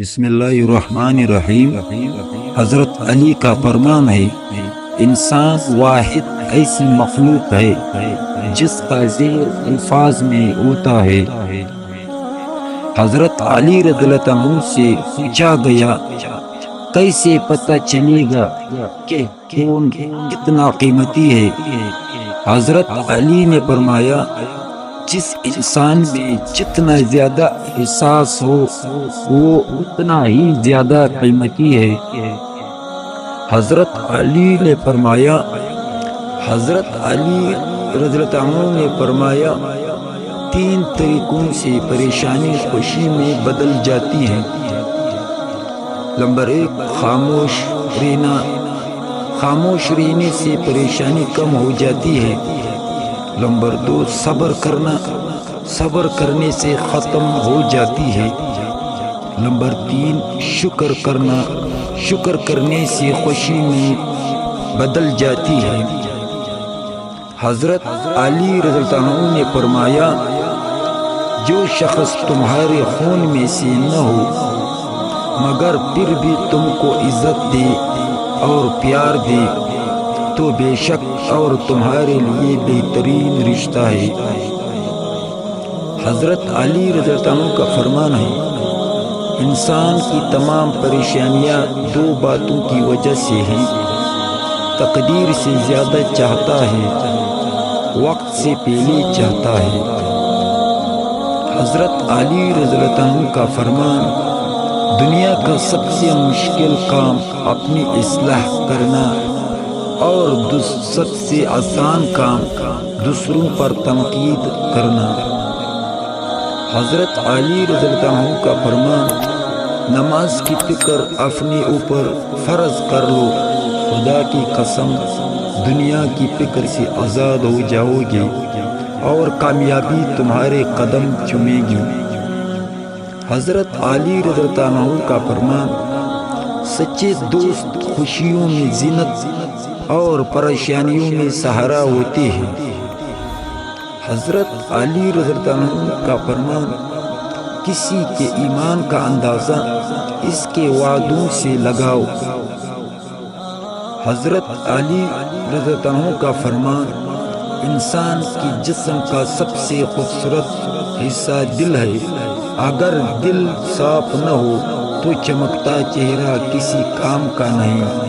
بسم اللہ الرحمن الرحیم۔ حضرت علی کا فرمان ہے، انسان واحد ایسی مخلوق ہے جس کا ذکر الفاظ میں ہوتا ہے۔ حضرت علی رضی اللہ عنہ سے پوچھا گیا، کیسے پتہ چلے گا کہ کون کتنا قیمتی ہے؟ حضرت علی نے فرمایا، جس انسان میں جتنا زیادہ احساس ہو وہ اتنا ہی زیادہ قیمتی ہے۔ حضرت علی نے فرمایا، حضرت علی رضی اللہ عنہ نے فرمایا، 3 طریقوں سے پریشانی خوشی میں بدل جاتی ہے۔ نمبر 1، خاموش رہنا۔ خاموش رہنے سے پریشانی کم ہو جاتی ہے۔ نمبر 2، صبر کرنا۔ صبر کرنے سے ختم ہو جاتی ہے۔ نمبر 3، شکر کرنا۔ شکر کرنے سے خوشی میں بدل جاتی ہے۔ حضرت علی رضی اللہ عنہ نے فرمایا، جو شخص تمہارے خون میں سے نہ ہو مگر پھر بھی تم کو عزت دے اور پیار دے تو بے شک اور تمہارے لیے بہترین رشتہ ہے۔ حضرت علی رضی اللہ عنہ کا فرمان ہے، انسان کی تمام پریشانیاں 2 باتوں کی وجہ سے ہیں، تقدیر سے زیادہ چاہتا ہے، وقت سے پہلے چاہتا ہے۔ حضرت علی رضی اللہ عنہ کا فرمان، دنیا کا سب سے مشکل کام اپنی اصلاح کرنا اور سب سے آسان کام دوسروں پر تنقید کرنا۔ حضرت علی رضی اللہ عنہ کا فرمان، نماز کی فکر اپنے اوپر فرض کر لو، خدا کی قسم دنیا کی فکر سے آزاد ہو جاؤ گے اور کامیابی تمہارے قدم چومے گی۔ حضرت علی رضی اللہ عنہ کا فرمان، سچے دوست خوشیوں میں زینت اور پریشانیوں میں سہارا ہوتے ہیں۔ حضرت علی رضی اللہ عنہ کا فرمان، کسی کے ایمان کا اندازہ اس کے وعدوں سے لگاؤ۔ حضرت علی رضی اللہ عنہ کا فرمان، انسان کی جسم کا سب سے خوبصورت حصہ دل ہے، اگر دل صاف نہ ہو تو چمکتا چہرہ کسی کام کا نہیں۔